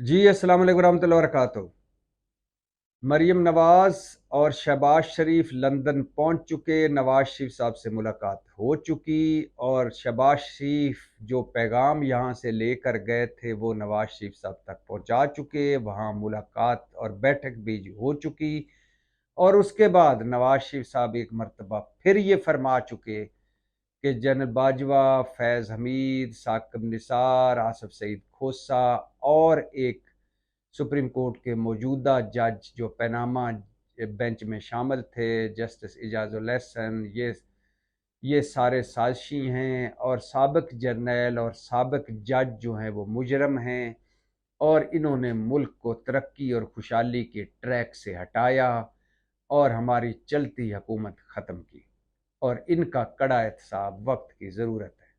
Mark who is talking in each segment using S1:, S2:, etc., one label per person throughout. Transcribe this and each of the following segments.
S1: जी अस्सलाम वालेकुम रहमतुल्लाहि व बरकातुहू। मरीम नवाज और शहबाज शरीफ लंदन पहुंच चुके। नवाज शरीफ साहब से मुलाकात हो चुकी और शहबाज शरीफ जो पैगाम यहां से लेकर गए थे वो नवाज शरीफ साहब तक पहुंचा चुके। वहां मुलाकात और बैठक भी हो चुकी और उसके बाद नवाज शरीफ साहब एक मरतबा फिर ये फरमा चुके कि जनरल बाजवा, फैज़ हमीद, साकिब निसार, आसिफ सईद खोसा और एक सुप्रीम कोर्ट के मौजूदा जज जो पनामा बेंच में शामिल थे, जस्टिस इजाजुल एहसन, ये सारे साजिशी हैं और साबिक जर्नैल और साबिक जज जो हैं वो मुजरम हैं और इन्होंने मुल्क को तरक्की और खुशहाली के ट्रैक से हटाया और हमारी चलती हुकूमत ख़त्म की और इनका कड़ा एहतसाब वक्त की ज़रूरत है।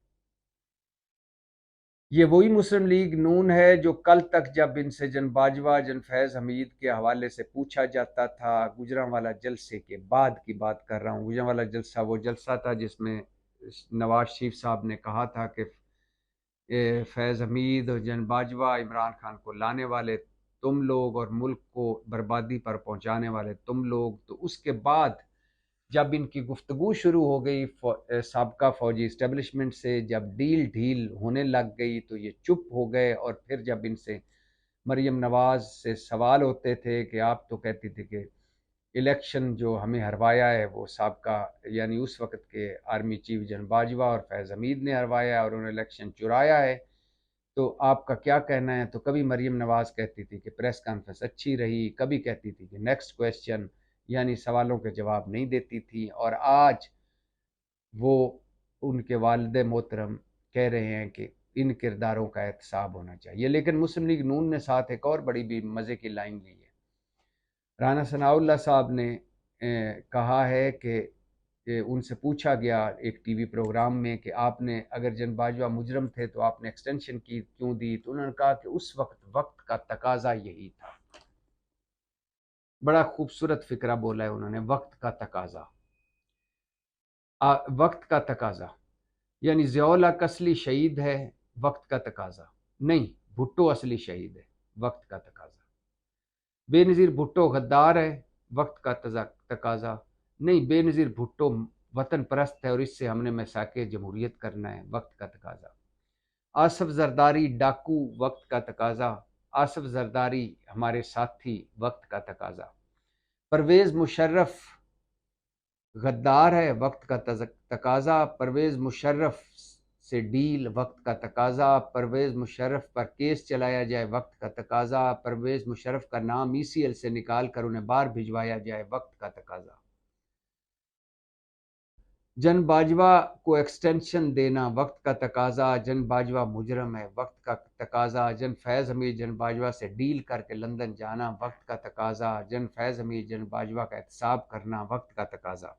S1: ये वही मुस्लिम लीग नून है जो कल तक जब इनसे जन बाजवा, जन फैज़ हमीद के हवाले से पूछा जाता था, गुजरांवाला जलसे के बाद की बात कर रहा हूँ। गुजरांवाला जलसा वो जलसा था जिसमें नवाज शरीफ साहब ने कहा था कि फैज़ हमीद और जन बाजवा इमरान खान को लाने वाले तुम लोग और मुल्क को बर्बादी पर पहुंचाने वाले तुम लोग। तो उसके बाद जब इनकी गुफ्तगू शुरू हो गई साबका फौजी इस्टेब्लिशमेंट से, जब डील ढील होने लग गई तो ये चुप हो गए और फिर जब इनसे मरीम नवाज से सवाल होते थे कि आप तो कहती थी कि इलेक्शन जो हमें हरवाया है वो साबका यानी उस वक्त के आर्मी चीफ जनरल बाजवा और फैज़ हमीद ने हरवाया और उन्होंने इलेक्शन चुराया है, तो आपका क्या कहना है? तो कभी मरीम नवाज कहती थी कि प्रेस कॉन्फ्रेंस अच्छी रही, कभी कहती थी कि नेक्स्ट क्वेश्चन, यानी सवालों के जवाब नहीं देती थी। और आज वो उनके वालिद मोहतरम कह रहे हैं कि इन किरदारों का एहतसाब होना चाहिए। लेकिन मुस्लिम लीग नून ने साथ एक और बड़ी भी मज़े की लाइन ली है। राना सनाउल्लाह साहब ने कहा है कि उनसे पूछा गया एक टीवी प्रोग्राम में कि आपने अगर जन बाजवा मुजरम थे तो आपने एक्सटेंशन की क्यों दी? तो उन्होंने कहा कि उस वक्त वक्त का तकाजा यही था। बड़ा खूबसूरत फिक्रा बोला है उन्होंने, वक्त का तकाजा। वक्त का तकाजा यानी ज़ियाउल हक असली शहीद है, वक्त का तकाजा नहीं, भुट्टो असली शहीद है, वक्त का तकाजा। बेनज़ीर भुट्टो गद्दार है, वक्त का तकाजा नहीं, बेनज़ीर भुट्टो वतन परस्त है और इससे हमने मैसाके जमहूरियत करना है, वक्त का तकाजा। आसफ जरदारी डाकू, वक्त का तकाजा। आसफ जरदारी हमारे साथी, वक्त का तकाजा। परवेज़ मुशर्रफ गद्दार है, वक्त का तकाजा। परवेज़ मुशर्रफ से डील, वक्त का तकाजा। परवेज़ मुशर्रफ पर केस चलाया जाए, वक्त का तकाजा। परवेज़ मुशर्रफ का नाम ECL से निकाल कर उन्हें बाहर भिजवाया जाए, वक्त का तकाजा। जन बाजवा को एक्सटेंशन देना, वक्त का तकाजा। जन बाजवा मुजरम है, वक्त का तकाजा। जन फैज़ हमीद जन बाजवा से डील करके लंदन जाना, वक्त का तकाजा। जन फैज़ हमीद जन बाजवा का एहतसाब करना, वक्त का तकाजा।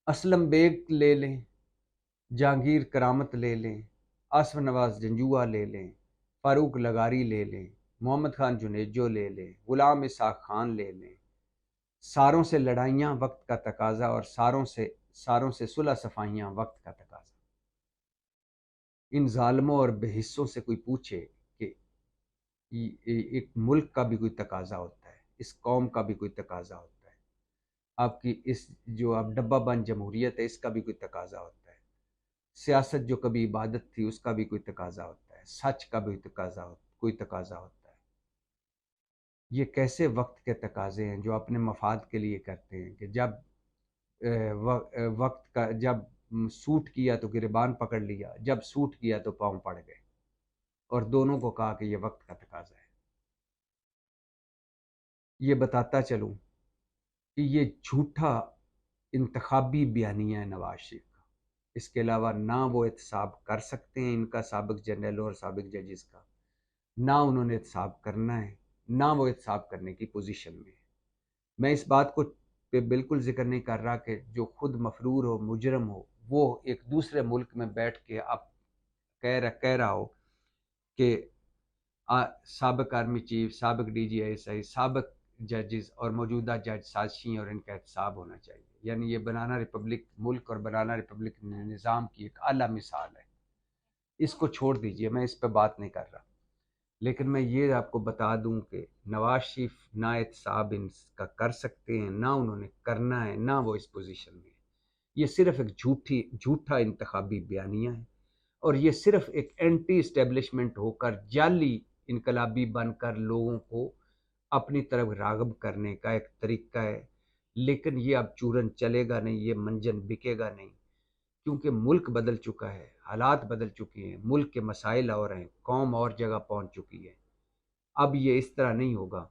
S1: असलम बेग ले लें, जहांगीर करामत ले लें, आसिफ नवाज जंजुआ ले लें, फ़ारूक लगारी ले लें, मोहम्मद खान जुनेजो ले लें, गुलाम इसाक खान ले लें। सारों से लड़ाइयाँ, वक्त का तकाजा। और सारों से सुलह सफाइयाँ, वक्त का तकाजा। इन जालिमों और बेहिस्सों से कोई पूछे कि एक मुल्क का भी कोई तकाजा होता है, इस कौम का भी कोई तकाजा होता है, आपकी इस जो अब डब्बा बंद जमहूरियत है इसका भी कोई तकाजा होता है, सियासत जो कभी इबादत थी उसका भी कोई तकाजा होता है, सच का भी कोई तकाजा होता है। ये कैसे वक्त के तकाजे हैं जो अपने मफाद के लिए करते हैं कि जब वक्त का जब सूट किया तो गिरबान पकड़ लिया, जब सूट किया तो पाँव पड़ गए और दोनों को कहा कि ये वक्त का तकाजा है। ये बताता चलूं कि ये झूठा इंतखाबी बयानिया है नवाज शरीफ का। इसके अलावा ना वो एहतसाब कर सकते हैं इनका साबिक जनरलों और साबिक जजेस का, ना उन्होंने एहतसाब करना है, ना वो एहतसाब करने की पोजीशन में है। मैं इस बात को पे बिल्कुल जिक्र नहीं कर रहा कि जो खुद मफरूर हो, मुजरम हो, वो एक दूसरे मुल्क में बैठ के अब कह रहा हो कि साबिक आर्मी चीफ, साबिक DGI, साबिक जजेस और मौजूदा जज साजिशी और इनका एहतसाब होना चाहिए। यानी ये बनाना रिपब्लिक मुल्क और बनाना रिपब्लिक निज़ाम की एक आला मिसाल है। इसको छोड़ दीजिए, मैं इस पर बात नहीं कर रहा। लेकिन मैं ये आपको बता दूं कि नवाज शरीफ ना एहतसाब इनका कर सकते हैं, ना उन्होंने करना है, ना वो इस पोजीशन में है। ये सिर्फ एक झूठा इंतखाबी बयानिया है, और ये सिर्फ एक एंटी इस्टेब्लिशमेंट होकर जाली इनकलाबी बनकर लोगों को अपनी तरफ राग़िब करने का एक तरीका है। लेकिन ये अब चूरन चलेगा नहीं, ये मंजन बिकेगा नहीं, क्योंकि मुल्क बदल चुका है, हालात बदल चुके हैं, मुल्क के मसाइल और हैं, कौम और जगह पहुंच चुकी है। अब ये इस तरह नहीं होगा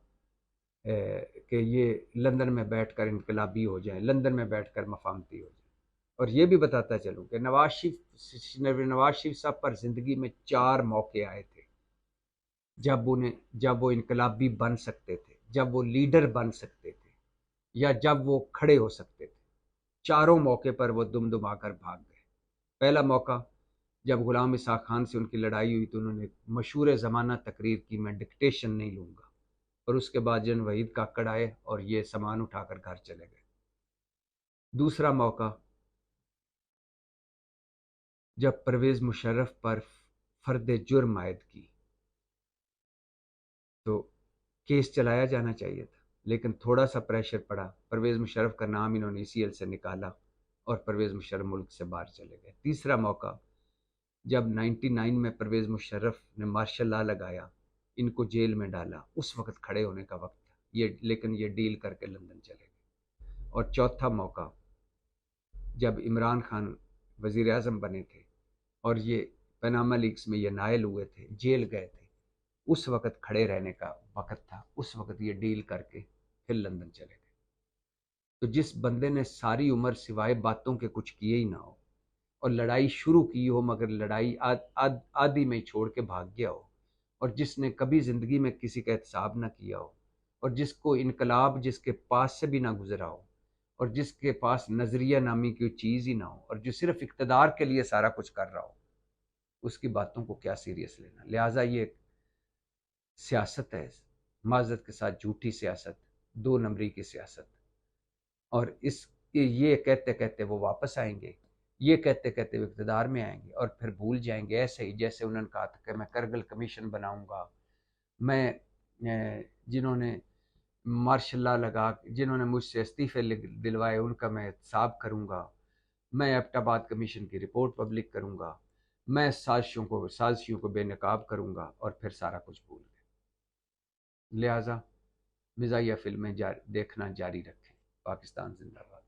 S1: कि ये लंदन में बैठकर इनकलाबी हो जाए, लंदन में बैठकर मफामती हो जाए। और ये भी बताता चलूँ कि नवाज शरीफ साहब पर ज़िंदगी में 4 मौके आए थे जब वो इनकलाबी बन सकते थे, जब वो लीडर बन सकते थे, या जब वो खड़े हो सकते थे। चारों मौके पर वो दुमदुमाकर भाग गए। पहला मौका, जब गुलाम इसहाक खान से उनकी लड़ाई हुई तो उन्होंने मशहूर ज़माना तकरीर की, मैं डिक्टेशन नहीं लूँगा। और उसके बाद जनरल वहीद काकड़ आए और ये सामान उठाकर घर चले गए। दूसरा मौका, जब परवेज़ मुशर्रफ पर फ़र्द जुर्म आयद की तो केस चलाया जाना चाहिए था, लेकिन थोड़ा सा प्रेशर पड़ा, परवेज़ मुशर्रफ का नाम इन्होंने ECL से निकाला और परवेज़ मुशर्रफ मुल्क से बाहर चले गए। तीसरा मौका, जब 99 में परवेज़ मुशर्रफ ने मार्शल लॉ लगाया, इनको जेल में डाला, उस वक्त खड़े होने का वक्त था ये, लेकिन ये डील करके लंदन चले गए। और चौथा मौका, जब इमरान खान वज़ीर आज़म बने थे और ये पनामा लीक्स में ये नायल हुए थे, जेल गए थे, उस वक्त खड़े रहने का वक्त था, उस वक्त ये डील करके फिर लंदन चले गए। तो जिस बंदे ने सारी उम्र सिवाय बातों के कुछ किए ही ना हो, और लड़ाई शुरू की हो मगर लड़ाई आदि में छोड़ के भाग गया हो, और जिसने कभी ज़िंदगी में किसी का एहतसाब ना किया हो, और जिसको इनकलाब जिसके पास से भी ना गुजरा हो, और जिसके पास नज़रिया नामी की चीज़ ही ना हो, और जो सिर्फ इक़्तिदार के लिए सारा कुछ कर रहा हो, उसकी बातों को क्या सीरियस लेना। लिहाजा ये एक सियासत है, माज़रत के साथ झूठी सियासत, 2 नंबरी की सियासत। और ये कहते कहते वो वापस आएंगे, ये कहते कहते वो इक़्तिदार में आएंगे, और फिर भूल जाएंगे, ऐसे ही जैसे उन्होंने कहा था कि मैं करगिल कमीशन बनाऊंगा, मैं जिन्होंने मार्शल लॉ लगा, जिन्होंने मुझसे इस्तीफ़े दिलवाए उनका मैं एहतसाब करूंगा, मैं एबटाबाद कमीशन की रिपोर्ट पब्लिक करूंगा, मैं साजिशों को बेनकाब करूंगा, और फिर सारा कुछ भूल गए। लिहाजा मिज़ाहिया फिल्में देखना जारी रखें। पाकिस्तान जिंदाबाद।